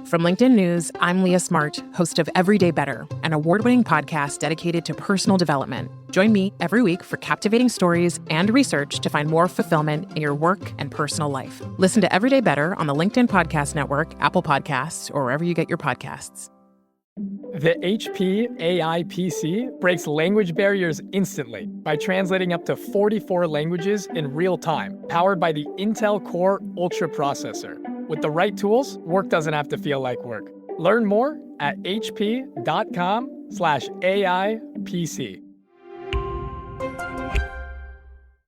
From LinkedIn News, I'm Leah Smart, host of Everyday Better, an award-winning podcast dedicated to personal development. Join me every week for captivating stories and research to find more fulfillment in your work and personal life. Listen to Everyday Better on the LinkedIn Podcast Network, Apple Podcasts, or wherever you get your podcasts. The HP AI PC breaks language barriers instantly by translating up to 44 languages in real time, powered by the Intel Core Ultra processor. With the right tools, work doesn't have to feel like work. Learn more at hp.com/AI-PC.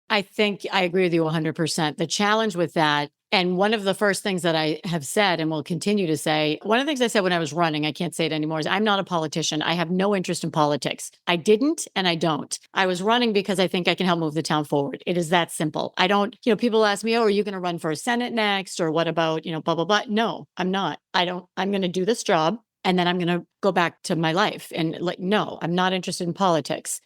I think I agree with you 100%. The challenge with that, and one of the first things that I have said and will continue to say, one of the things I said when I was running, I can't say it anymore, is I'm not a politician. I have no interest in politics. I didn't, and I don't. I was running because I think I can help move the town forward. It is that simple. I don't, people ask me, oh, are you going to run for a Senate next? Or what about, blah, blah, blah. No, I'm not. I'm going to do this job and then I'm going to go back to my life. And no, I'm not interested in politics.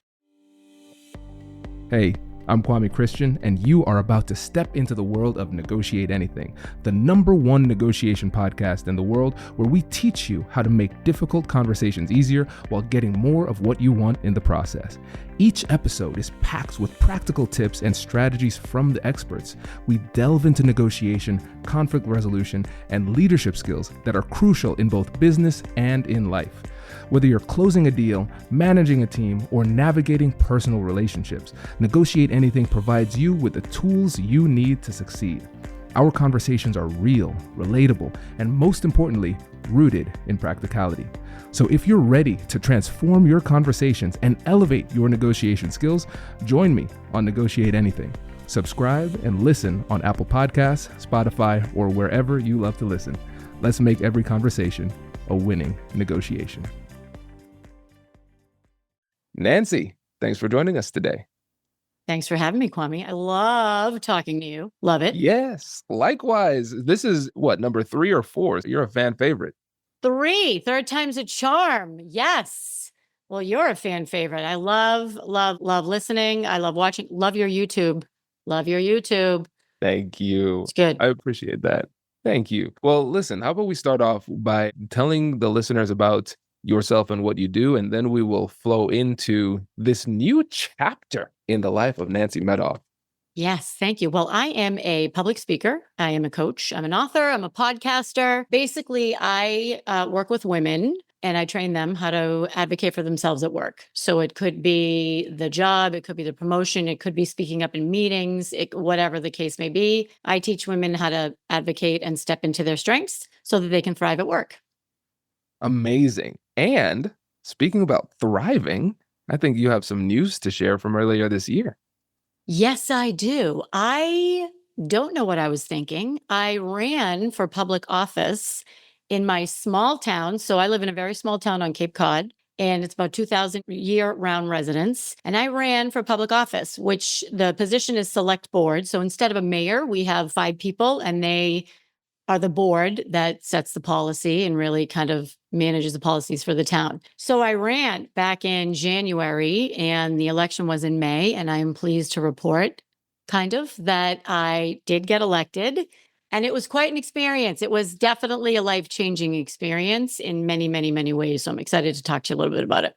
Hey, I'm Kwame Christian, and you are about to step into the world of Negotiate Anything, the #1 negotiation podcast in the world, where we teach you how to make difficult conversations easier while getting more of what you want in the process. Each episode is packed with practical tips and strategies from the experts. We delve into negotiation, conflict resolution, and leadership skills that are crucial in both business and in life. Whether you're closing a deal, managing a team, or navigating personal relationships, Negotiate Anything provides you with the tools you need to succeed. Our conversations are real, relatable, and most importantly, rooted in practicality. So if you're ready to transform your conversations and elevate your negotiation skills, join me on Negotiate Anything. Subscribe and listen on Apple Podcasts, Spotify, or wherever you love to listen. Let's make every conversation a winning negotiation. Nancy, thanks for joining us today. Thanks for having me, Kwame. I love talking to you. Love it. Yes, likewise. This is number 3 or 4? You're a fan favorite. 3, third time's a charm. Yes. Well, you're a fan favorite. I love listening. I love watching. Love your YouTube. Love your YouTube. Thank you. It's good. I appreciate that. Thank you. Well, listen, how about we start off by telling the listeners about yourself and what you do, and then we will flow into this new chapter in the life of Nancy Medoff. Yes, thank you. Well, I am a public speaker. I am a coach. I'm an author. I'm a podcaster. Basically, I work with women and I train them how to advocate for themselves at work. So it could be the job, it could be the promotion, it could be speaking up in meetings, whatever the case may be. I teach women how to advocate and step into their strengths so that they can thrive at work. Amazing. And speaking about thriving, I think you have some news to share from earlier this year. Yes, I do. I don't know what I was thinking. I ran for public office in my small town. So I live in a very small town on Cape Cod, and it's about 2,000 year-round residents. And I ran for public office, which the position is select board. So instead of a mayor, we have 5 people, and they are the board that sets the policy and really kind of manages the policies for the town. So I ran back in January and the election was in May. And I am pleased to report that I did get elected. And it was quite an experience. It was definitely a life-changing experience in many, many, many ways. So I'm excited to talk to you a little bit about it.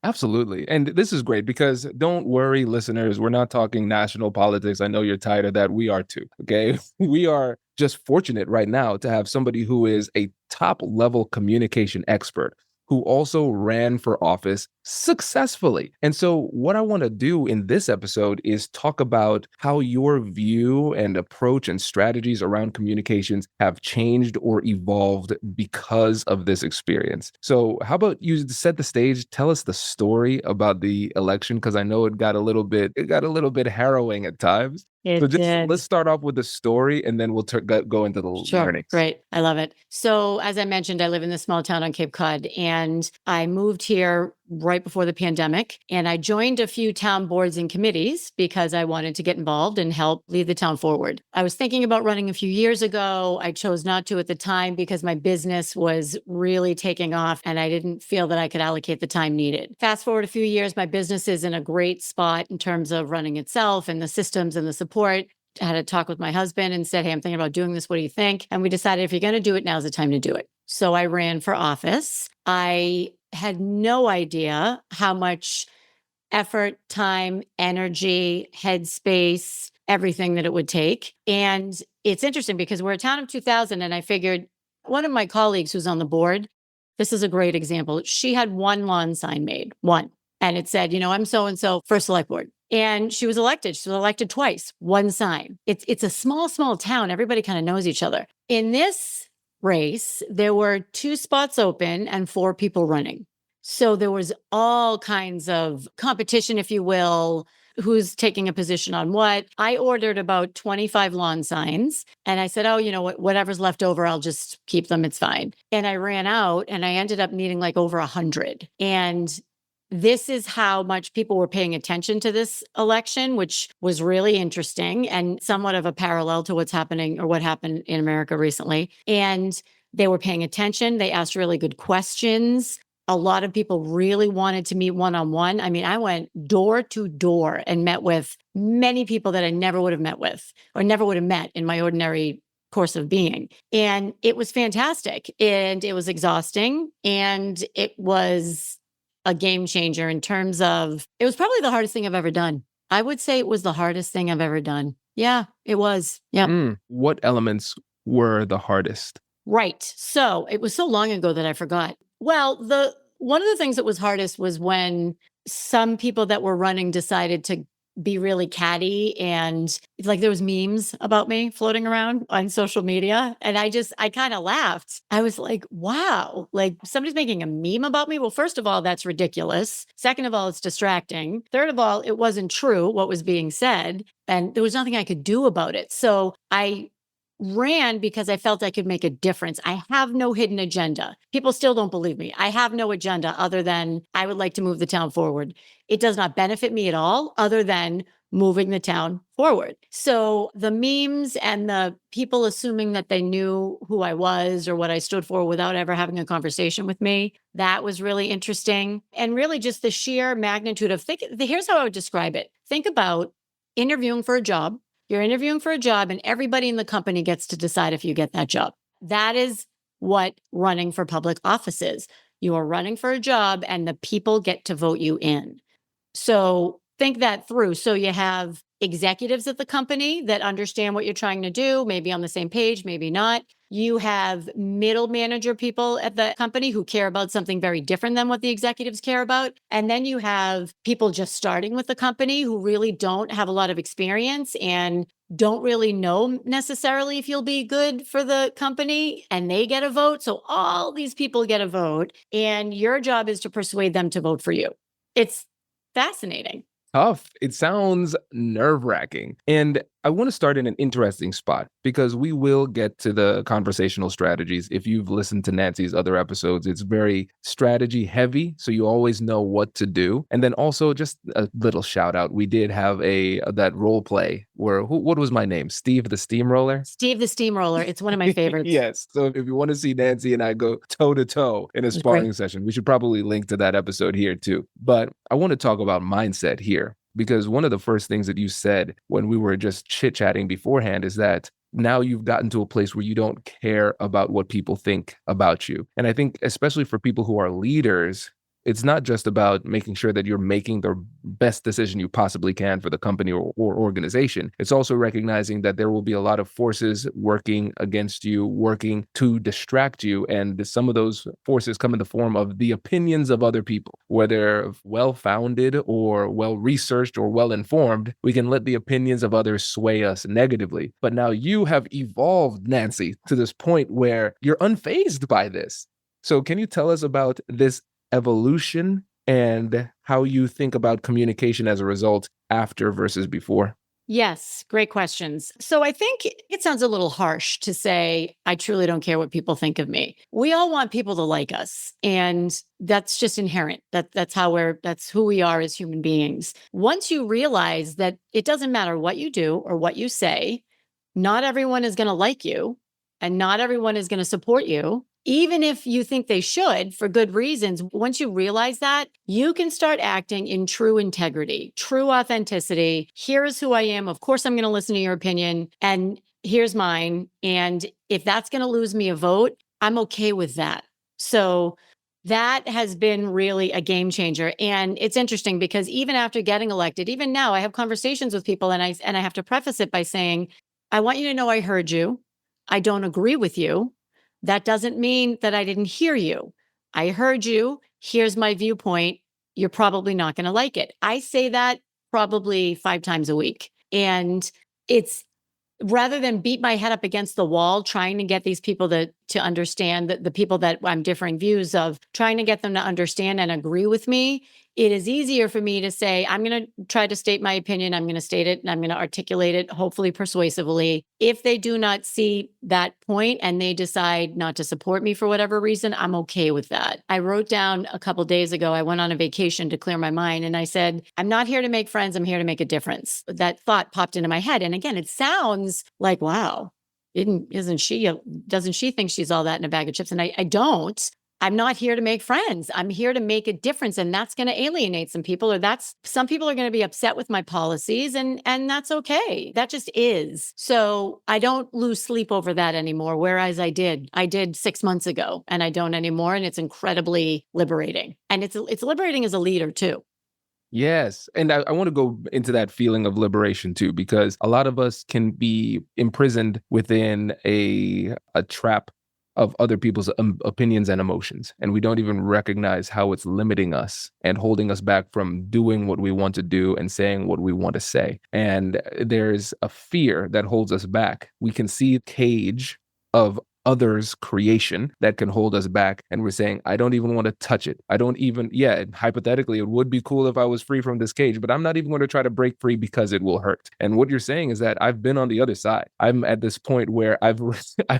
Absolutely. And this is great because don't worry, listeners, we're not talking national politics. I know you're tired of that. We are too. Okay. We are just fortunate right now to have somebody who is a top level communication expert who also ran for office successfully. And so what I want to do in this episode is talk about how your view and approach and strategies around communications have changed or evolved because of this experience. So how about you set the stage, tell us the story about the election, because I know it got a little bit harrowing at times. Let's start off with the story and then we'll go into the learnings. Great. I love it. So as I mentioned, I live in this small town on Cape Cod and I moved here right before the pandemic. And I joined a few town boards and committees because I wanted to get involved and help lead the town forward. I was thinking about running a few years ago. I chose not to at the time because my business was really taking off and I didn't feel that I could allocate the time needed. Fast forward a few years, my business is in a great spot in terms of running itself and the systems and the support. I had a talk with my husband and said, hey, I'm thinking about doing this. What do you think? And we decided if you're going to do it, now's the time to do it. So I ran for office. I had no idea how much effort, time, energy, headspace, everything that it would take. And it's interesting because we're a town of 2,000. And I figured one of my colleagues who's on the board, this is a great example. She had one lawn sign made, one. And it said, I'm so-and-so for select board. And she was elected. She was elected twice, one sign. It's a small, small town. Everybody kind of knows each other. In this race, there were 2 spots open and 4 people running. So there was all kinds of competition, if you will, who's taking a position on what. I ordered about 25 lawn signs and I said, whatever's left over, I'll just keep them. It's fine. And I ran out and I ended up needing like over 100. And this is how much people were paying attention to this election, which was really interesting and somewhat of a parallel to what's happening or what happened in America recently. And they were paying attention. They asked really good questions. A lot of people really wanted to meet one-on-one. I mean, I went door to door and met with many people that I never would have met with or never would have met in my ordinary course of being. And it was fantastic. And it was exhausting. And it was a game changer in terms of, it was probably the hardest thing I've ever done. I would say it was the hardest thing I've ever done. Yeah, it was. Yeah. What elements were the hardest? Right. So it was so long ago that I forgot. Well, one of the things that was hardest was when some people that were running decided to be really catty and like there was memes about me floating around on social media. And I kind of laughed. I was like, wow, like somebody's making a meme about me. Well, first of all, that's ridiculous. Second of all, it's distracting. Third of all, it wasn't true what was being said. And there was nothing I could do about it. So I ran because I felt I could make a difference. I have no hidden agenda. People still don't believe me. I have no agenda other than I would like to move the town forward. It does not benefit me at all other than moving the town forward. So the memes and the people assuming that they knew who I was or what I stood for without ever having a conversation with me, that was really interesting. And really just the sheer magnitude of, here's how I would describe it. Think about interviewing for a job. You're interviewing for a job and everybody in the company gets to decide if you get that job. That is what running for public office is. You are running for a job and the people get to vote you in. So think that through. So you have executives at the company that understand what you're trying to do, maybe on the same page, maybe not. You have middle manager people at the company who care about something very different than what the executives care about. And then you have people just starting with the company who really don't have a lot of experience and don't really know necessarily if you'll be good for the company, and they get a vote. So all these people get a vote and your job is to persuade them to vote for you. It's fascinating. Tough. It sounds nerve-wracking. And I want to start in an interesting spot because we will get to the conversational strategies. If you've listened to Nancy's other episodes, it's very strategy heavy. So you always know what to do. And then also just a little shout out. We did have that role play where, what was my name? Steve the Steamroller? Steve the Steamroller. It's one of my favorites. Yes. So if you want to see Nancy and I go toe to toe in a sparring session, we should probably link to that episode here too. But I want to talk about mindset here. Because one of the first things that you said when we were just chit-chatting beforehand is that now you've gotten to a place where you don't care about what people think about you. And I think especially for people who are leaders, it's not just about making sure that you're making the best decision you possibly can for the company or organization. It's also recognizing that there will be a lot of forces working against you, working to distract you. And some of those forces come in the form of the opinions of other people, whether well-founded or well-researched or well-informed. We can let the opinions of others sway us negatively. But now you have evolved, Nancy, to this point where you're unfazed by this. So can you tell us about this evolution and how you think about communication as a result after versus before? Yes, great questions. So I think it sounds a little harsh to say, I truly don't care what people think of me. We all want people to like us. And that's just inherent. That's who we are as human beings. Once you realize that it doesn't matter what you do or what you say, not everyone is going to like you and not everyone is going to support you. Even if you think they should for good reasons, once you realize that, you can start acting in true integrity, true authenticity. Here is who I am. Of course, I'm going to listen to your opinion and here's mine. And if that's going to lose me a vote, I'm okay with that. So that has been really a game changer. And it's interesting because even after getting elected, even now I have conversations with people and I have to preface it by saying, I want you to know I heard you. I don't agree with you. That doesn't mean that I didn't hear you. I heard you. Here's my viewpoint. You're probably not going to like it. I say that probably 5 times a week. And it's rather than beat my head up against the wall, trying to get these people to understand that the people that I'm differing views of, trying to get them to understand and agree with me, it is easier for me to say, I'm going to try to state my opinion. I'm going to state it and I'm going to articulate it, hopefully persuasively. If they do not see that point and they decide not to support me for whatever reason, I'm okay with that. I wrote down a couple days ago, I went on a vacation to clear my mind. And I said, I'm not here to make friends. I'm here to make a difference. That thought popped into my head. And again, it sounds like, wow, doesn't she think she's all that in a bag of chips? And I don't. I'm not here to make friends. I'm here to make a difference. And that's going to alienate some people, or some people are going to be upset with my policies, and that's okay. That just is. So I don't lose sleep over that anymore. Whereas I did 6 months ago, and I don't anymore. And it's incredibly liberating. And it's liberating as a leader too. Yes. And I want to go into that feeling of liberation too, because a lot of us can be imprisoned within a trap of other people's opinions and emotions. And we don't even recognize how it's limiting us and holding us back from doing what we want to do and saying what we want to say. And there's a fear that holds us back. We can see a cage of others' creation that can hold us back. And we're saying, I don't even want to touch it. Hypothetically, it would be cool if I was free from this cage, but I'm not even going to try to break free because it will hurt. And what you're saying is that I've been on the other side. I'm at this point where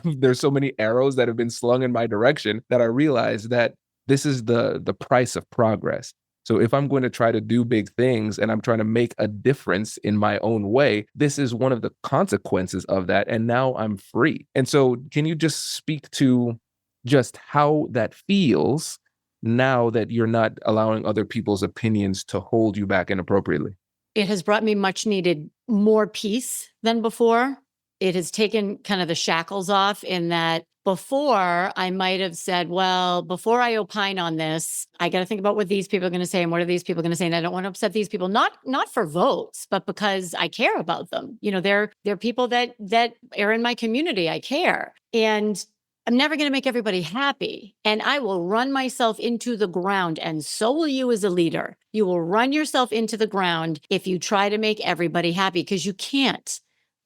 there's so many arrows that have been slung in my direction that I realize that this is the price of progress. So if I'm going to try to do big things and I'm trying to make a difference in my own way, this is one of the consequences of that. And now I'm free. And so can you just speak to just how that feels now that you're not allowing other people's opinions to hold you back inappropriately? It has brought me much needed more peace than before. It has taken kind of the shackles off, in that before I might have said, well, before I opine on this, I got to think about what these people are going to say and what are these people going to say. And I don't want to upset these people, not for votes, but because I care about them. You know, they're people that are in my community. I care. And I'm never going to make everybody happy. And I will run myself into the ground. And so will you as a leader. You will run yourself into the ground if you try to make everybody happy, because you can't.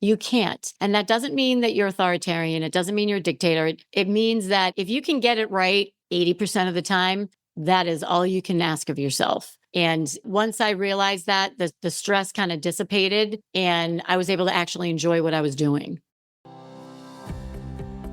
You can't. And that doesn't mean that you're authoritarian. It doesn't mean you're a dictator. It means that if you can get it right 80% of the time, that is all you can ask of yourself. And once I realized that, the stress kind of dissipated and I was able to actually enjoy what I was doing.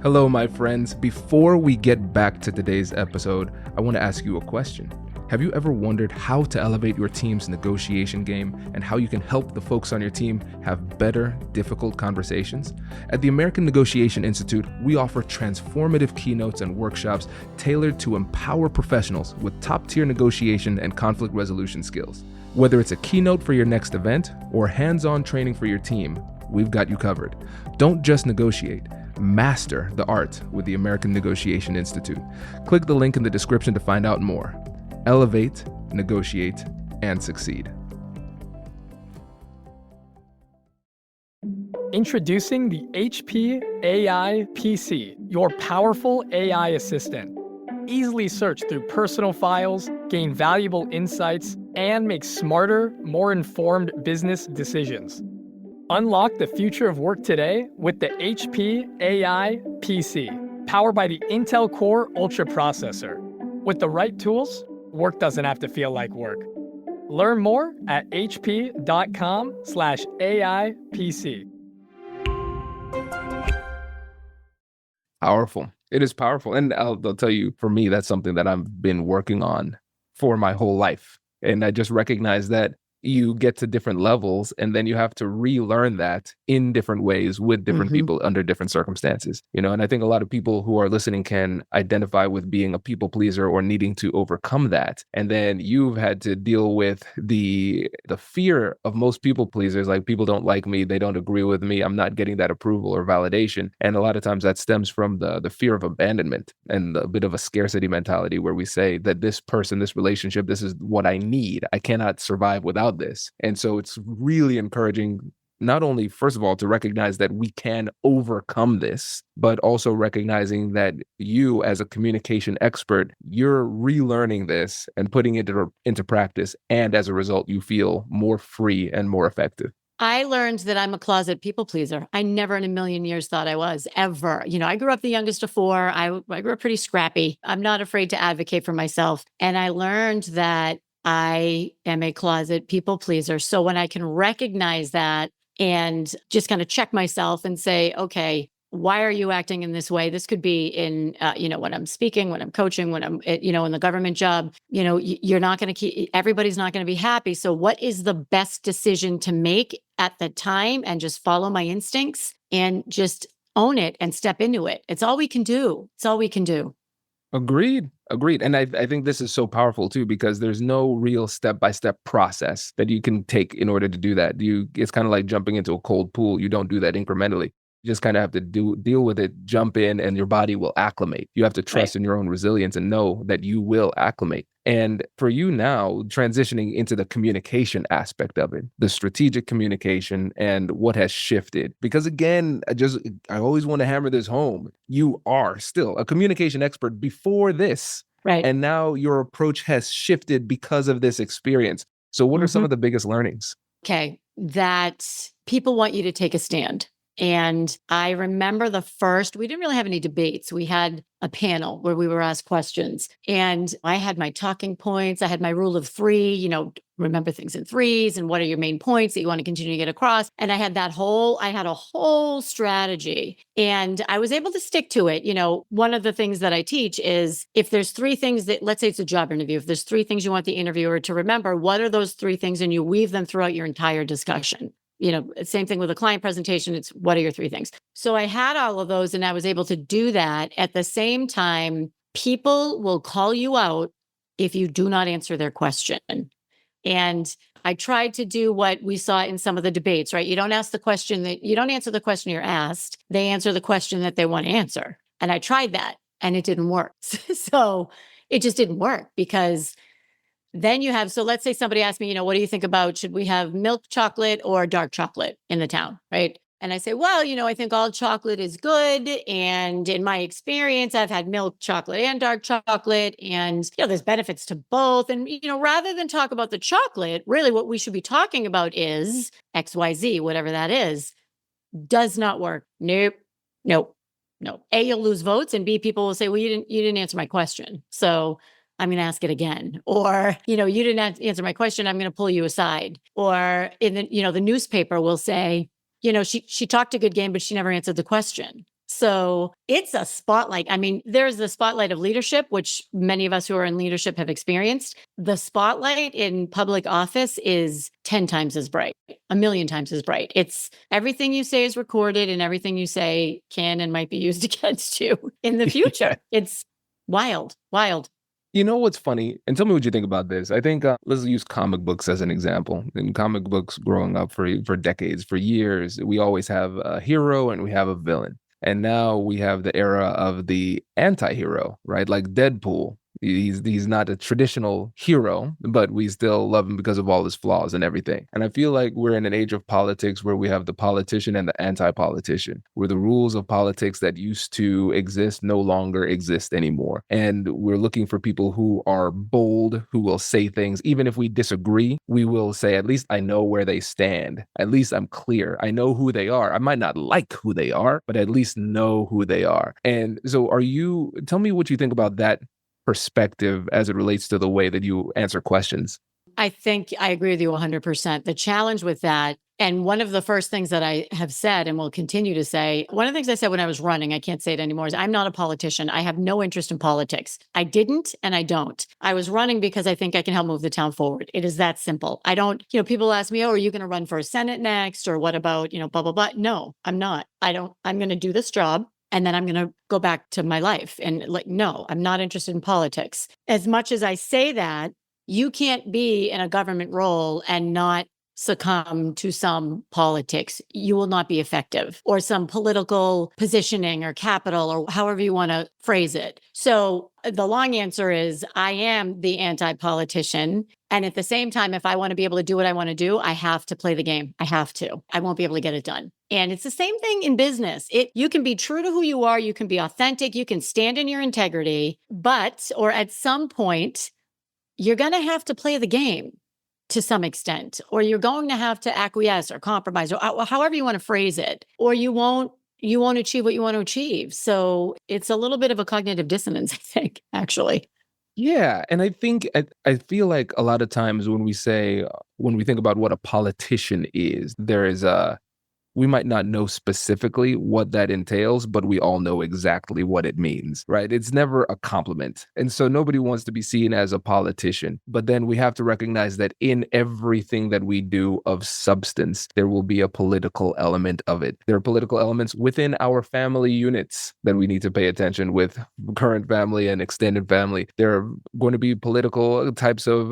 Hello, my friends. Before we get back to today's episode, I want to ask you a question. Have you ever wondered how to elevate your team's negotiation game and how you can help the folks on your team have better, difficult conversations? At the American Negotiation Institute, we offer transformative keynotes and workshops tailored to empower professionals with top-tier negotiation and conflict resolution skills. Whether it's a keynote for your next event or hands-on training for your team, we've got you covered. Don't just negotiate. Master the art with the American Negotiation Institute. Click the link in the description to find out more. Elevate, negotiate, and succeed. Introducing the HP AI PC, your powerful AI assistant. Easily search through personal files, gain valuable insights, and make smarter, more informed business decisions. Unlock the future of work today with the HP AI PC, powered by the Intel Core Ultra processor. With the right tools, work doesn't have to feel like work. Learn more at hp.com/AIPC. Powerful. It is powerful. And I'll tell you, for me, that's something that I've been working on for my whole life. And I just recognize that you get to different levels, and then you have to relearn that in different ways with different people under different circumstances. And I think a lot of people who are listening can identify with being a people pleaser or needing to overcome that. And then you've had to deal with the fear of most people pleasers, like people don't like me, they don't agree with me, I'm not getting that approval or validation. And a lot of times that stems from the fear of abandonment and a bit of a scarcity mentality, where we say that this person, this relationship, this is what I need. I cannot survive without this. And so it's really encouraging, not only, first of all, to recognize that we can overcome this, but also recognizing that you, as a communication expert, you're relearning this and putting it into practice. And as a result, you feel more free and more effective. I learned that I'm a closet people pleaser. I never in a million years thought I was, ever. I grew up the youngest of four. I grew up pretty scrappy. I'm not afraid to advocate for myself. And I learned that I am a closet people pleaser. So when I can recognize that and just kind of check myself and say, okay, why are you acting in this way? This could be in, when I'm speaking, when I'm coaching, when I'm, in the government job, you're not going to everybody's not going to be happy. So what is the best decision to make at the time, and just follow my instincts and just own it and step into it. It's all we can do. It's all we can do. Agreed. And I think this is so powerful too, because there's no real step-by-step process that you can take in order to do that. It's kind of like jumping into a cold pool. You don't do that incrementally. You just kind of have to deal with it, jump in, and your body will acclimate. You have to trust in your own resilience and know that you will acclimate. And for you now, transitioning into the communication aspect of it, the strategic communication and what has shifted. Because again, I always want to hammer this home. You are still a communication expert before this. Right. And now your approach has shifted because of this experience. So what are some of the biggest learnings? Okay, that people want you to take a stand. And I remember we didn't really have any debates. We had a panel where we were asked questions, and I had my talking points. I had my rule of three, remember things in threes, and what are your main points that you want to continue to get across. And I had a whole strategy, and I was able to stick to it. One of the things that I teach is, if there's three things that, let's say it's a job interview, if there's three things you want the interviewer to remember, what are those three things? And you weave them throughout your entire discussion. Same thing with a client presentation. It's, what are your three things? So I had all of those, and I was able to do that. At the same time, people will call you out if you do not answer their question. And I tried to do what we saw in some of the debates, right? You don't answer the question you're asked. They answer the question that they want to answer. And I tried that, and it didn't work. So it just didn't work, because then so let's say somebody asked me, what do you think about, should we have milk chocolate or dark chocolate in the town, right? And I say, well, I think all chocolate is good. And in my experience, I've had milk chocolate and dark chocolate, and, there's benefits to both. And, rather than talk about the chocolate, really what we should be talking about is XYZ, whatever that is. Does not work. Nope. A, you'll lose votes, and B, people will say, well, you didn't answer my question, so I'm going to ask it again. Or, you didn't answer my question, I'm going to pull you aside. Or in the newspaper will say, she talked a good game, but she never answered the question. So it's a spotlight. I mean, there's the spotlight of leadership, which many of us who are in leadership have experienced. The spotlight in public office is 10 times as bright, 1,000,000 times as bright. It's everything you say is recorded, and everything you say can and might be used against you in the future. It's wild. You know what's funny? And tell me what you think about this. I think, let's use comic books as an example. In comic books, growing up for decades, for years, we always have a hero and we have a villain. And now we have the era of the anti-hero, right? Like Deadpool. He's not a traditional hero, but we still love him because of all his flaws and everything. And I feel like we're in an age of politics where we have the politician and the anti-politician, where the rules of politics that used to exist no longer exist anymore. And we're looking for people who are bold, who will say things. Even if we disagree, we will say, at least I know where they stand. At least I'm clear. I know who they are. I might not like who they are, but at least know who they are. And so tell me what you think about that perspective as it relates to the way that you answer questions. I think I agree with you 100%. The challenge with that And one of the first things that I have said and will continue to say, one of the things I said when I was running, I can't say it anymore, is I'm not a politician. I have no interest in politics. I didn't and I don't. I was running because I think I can help move the town forward. It is that simple. I don't, people ask me, oh, are you going to run for a Senate next? Or what about, blah, blah, blah. No, I'm not. I'm going to do this job. And then I'm going to go back to my life. And no, I'm not interested in politics. As much as I say that, you can't be in a government role and not succumb to some politics. You will not be effective, or some political positioning or capital, or however you want to phrase it. So the long answer is I am the anti-politician. And at the same time, if I want to be able to do what I want to do, I have to play the game. I have to. I won't be able to get it done. And it's the same thing in business. You can be true to who you are. You can be authentic. You can stand in your integrity. Or at some point, you're going to have to play the game to some extent, or you're going to have to acquiesce or compromise, or however you want to phrase it, or you won't achieve what you want to achieve. So it's a little bit of a cognitive dissonance, I think, actually. Yeah. And I feel like a lot of times when we think about what a politician is, we might not know specifically what that entails, but we all know exactly what it means, right? It's never a compliment. And so nobody wants to be seen as a politician. But then we have to recognize that in everything that we do of substance, there will be a political element of it. There are political elements within our family units that we need to pay attention with, current family and extended family. There are going to be political types of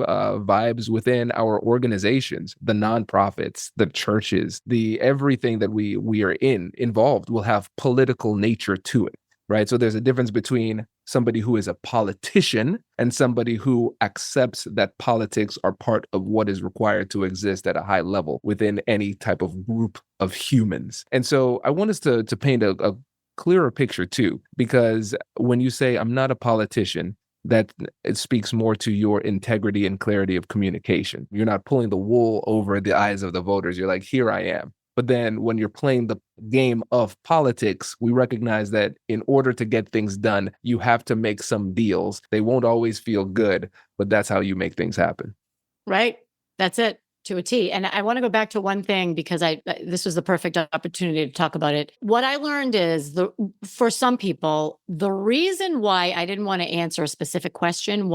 vibes within our organizations, the nonprofits, the churches, everything that we are involved will have political nature to it, right? So there's a difference between somebody who is a politician and somebody who accepts that politics are part of what is required to exist at a high level within any type of group of humans. And so I want us to paint a clearer picture too, because when you say I'm not a politician, that it speaks more to your integrity and clarity of communication. You're not pulling the wool over the eyes of the voters. You're like, here I am. But then when you're playing the game of politics, we recognize that in order to get things done, you have to make some deals. They won't always feel good, but that's how you make things happen. Right. That's it, to a T. And I want to go back to one thing, because this was the perfect opportunity to talk about it. What I learned is for some people, the reason why I didn't want to answer one specific question,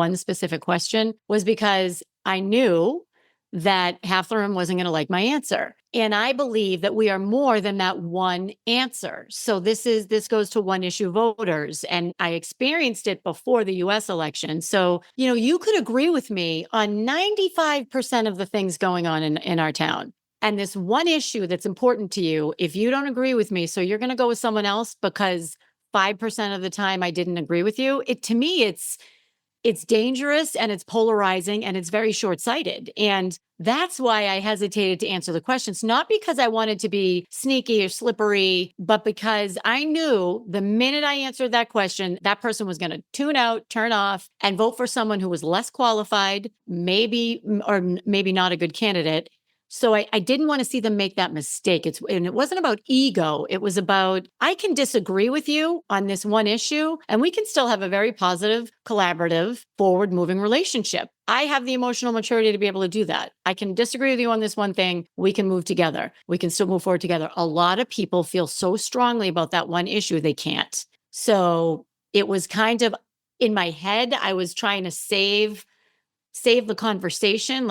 was because I knew that half the room wasn't going to like my answer. And I believe that we are more than that one answer. So this goes to one issue voters. And I experienced it before the US election. So, you could agree with me on 95% of the things going on in our town. And this one issue that's important to you, if you don't agree with me, so you're going to go with someone else because 5% of the time I didn't agree with you. To me, it's dangerous and it's polarizing and it's very short-sighted. And that's why I hesitated to answer the questions, not because I wanted to be sneaky or slippery, but because I knew the minute I answered that question, that person was going to tune out, turn off, and vote for someone who was less qualified, maybe not a good candidate. So I didn't want to see them make that mistake. And it wasn't about ego. It was about, I can disagree with you on this one issue, and we can still have a very positive, collaborative, forward-moving relationship. I have the emotional maturity to be able to do that. I can disagree with you on this one thing. We can move together. We can still move forward together. A lot of people feel so strongly about that one issue, they can't. So it was kind of in my head, I was trying to save the conversation,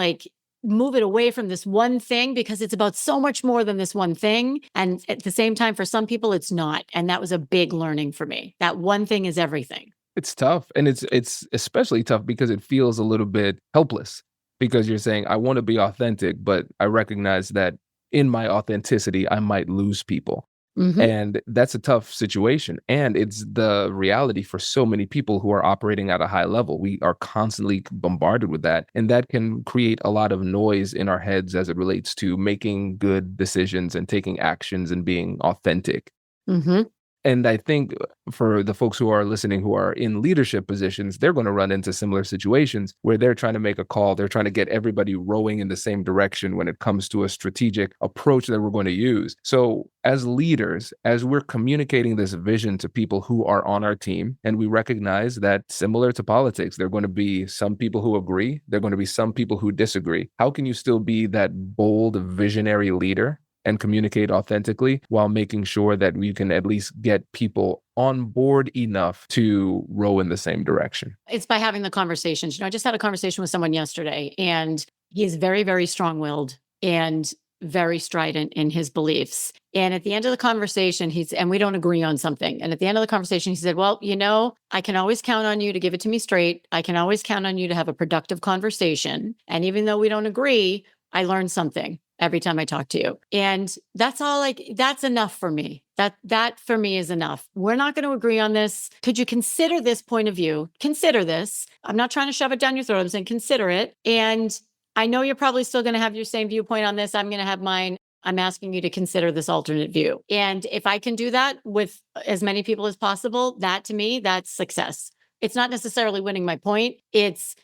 move it away from this one thing, because it's about so much more than this one thing. And at the same time, for some people, it's not. And that was a big learning for me. That one thing is everything. It's tough. And it's especially tough because it feels a little bit helpless, because you're saying, I want to be authentic, but I recognize that in my authenticity, I might lose people. Mm-hmm. And that's a tough situation. And it's the reality for so many people who are operating at a high level. We are constantly bombarded with that. And that can create a lot of noise in our heads as it relates to making good decisions and taking actions and being authentic. Mm-hmm. And I think for the folks who are listening who are in leadership positions, they're going to run into similar situations where they're trying to make a call. They're trying to get everybody rowing in the same direction when it comes to a strategic approach that we're going to use. So as leaders, as we're communicating this vision to people who are on our team, and we recognize that similar to politics, there are going to be some people who agree, there are going to be some people who disagree. How can you still be that bold, visionary leader and communicate authentically while making sure that we can at least get people on board enough to row in the same direction? It's by having the conversations. I just had a conversation with someone yesterday, and he is very, very strong-willed and very strident in his beliefs. And at the end of the conversation, and we don't agree on something. And at the end of the conversation, he said, well, I can always count on you to give it to me straight. I can always count on you to have a productive conversation. And even though we don't agree, I learned something every time I talk to you. And that's enough for me. That for me is enough. We're not going to agree on this. Could you consider this point of view? Consider this. I'm not trying to shove it down your throat. I'm saying consider it. And I know you're probably still going to have your same viewpoint on this. I'm going to have mine. I'm asking you to consider this alternate view. And if I can do that with as many people as possible, that to me, that's success. It's not necessarily winning my point. It's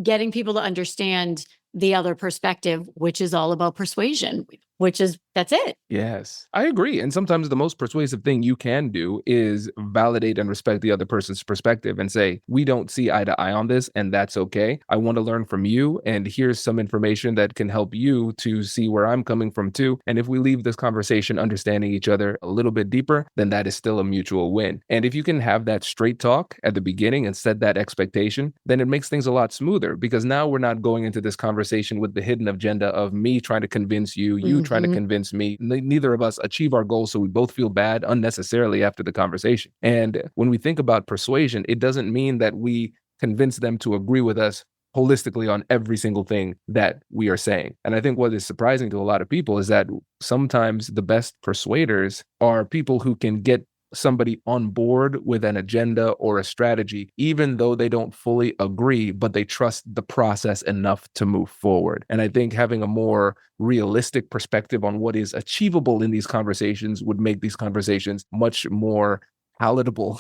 getting people to understand the other perspective, which is all about persuasion, that's it. Yes, I agree. And sometimes the most persuasive thing you can do is validate and respect the other person's perspective and say, we don't see eye to eye on this, and that's okay. I want to learn from you, and here's some information that can help you to see where I'm coming from too. And if we leave this conversation understanding each other a little bit deeper, then that is still a mutual win. And if you can have that straight talk at the beginning and set that expectation, then it makes things a lot smoother, because now we're not going into this conversation with the hidden agenda of me trying to convince you, you trying to convince me. Neither of us achieve our goals, so we both feel bad unnecessarily after the conversation. And when we think about persuasion, it doesn't mean that we convince them to agree with us holistically on every single thing that we are saying. And I think what is surprising to a lot of people is that sometimes the best persuaders are people who can get somebody on board with an agenda or a strategy, even though they don't fully agree, but they trust the process enough to move forward. And I think having a more realistic perspective on what is achievable in these conversations would make these conversations much more palatable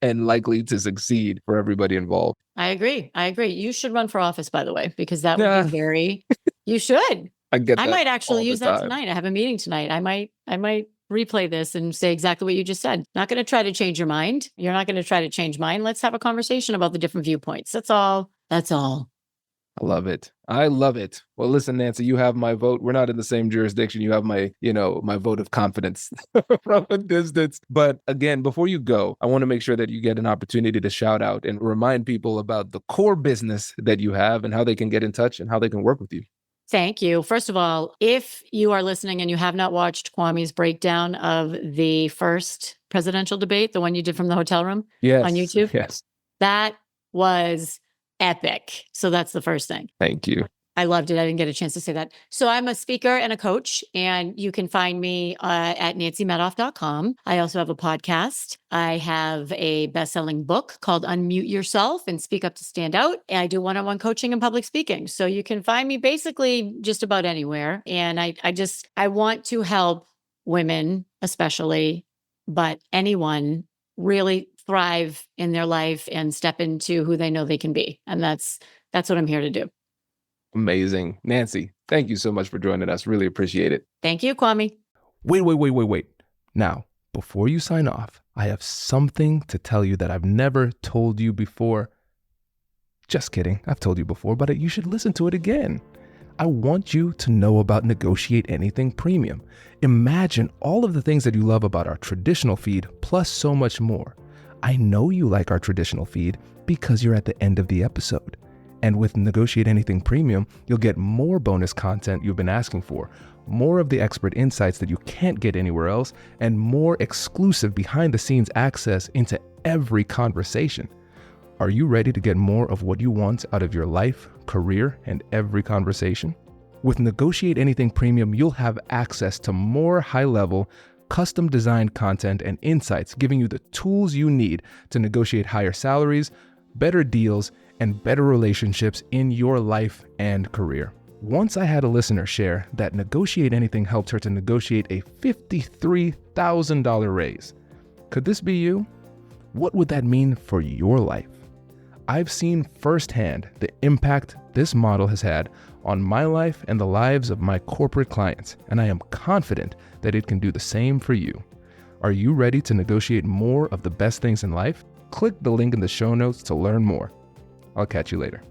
and likely to succeed for everybody involved. I agree. You should run for office, by the way, because that would be very, you should. I might actually use that tonight. I have a meeting tonight. I might replay this and say exactly what you just said. Not going to try to change your mind. You're not going to try to change mine. Let's have a conversation about the different viewpoints. That's all. I love it. Well, listen, Nancy, you have my vote. We're not in the same jurisdiction. You have my vote of confidence from a distance. But again, before you go, I want to make sure that you get an opportunity to shout out and remind people about the core business that you have and how they can get in touch and how they can work with you. Thank you. First of all, if you are listening and you have not watched Kwame's breakdown of the first presidential debate, the one you did from the hotel room on YouTube, that was epic. So that's the first thing. Thank you. I loved it. I didn't get a chance to say that. So I'm a speaker and a coach, and you can find me at nancymedoff.com. I also have a podcast. I have a best-selling book called Unmute Yourself and Speak Up to Stand Out. And I do one-on-one coaching and public speaking. So you can find me basically just about anywhere. And I want to help women, especially, but anyone really thrive in their life and step into who they know they can be. And that's what I'm here to do. Amazing. Nancy, thank you so much for joining us. Really appreciate it. Thank you, Kwame. Wait. Now, before you sign off, I have something to tell you that I've never told you before. Just kidding. I've told you before, but you should listen to it again. I want you to know about Negotiate Anything Premium. Imagine all of the things that you love about our traditional feed, plus so much more. I know you like our traditional feed because you're at the end of the episode. And with Negotiate Anything Premium, you'll get more bonus content you've been asking for, more of the expert insights that you can't get anywhere else, and more exclusive behind-the-scenes access into every conversation. Are you ready to get more of what you want out of your life, career, and every conversation? With Negotiate Anything Premium, you'll have access to more high-level, custom-designed content and insights, giving you the tools you need to negotiate higher salaries, better deals, and better relationships in your life and career. Once I had a listener share that Negotiate Anything helped her to negotiate a $53,000 raise. Could this be you? What would that mean for your life? I've seen firsthand the impact this model has had on my life and the lives of my corporate clients, and I am confident that it can do the same for you. Are you ready to negotiate more of the best things in life? Click the link in the show notes to learn more. I'll catch you later.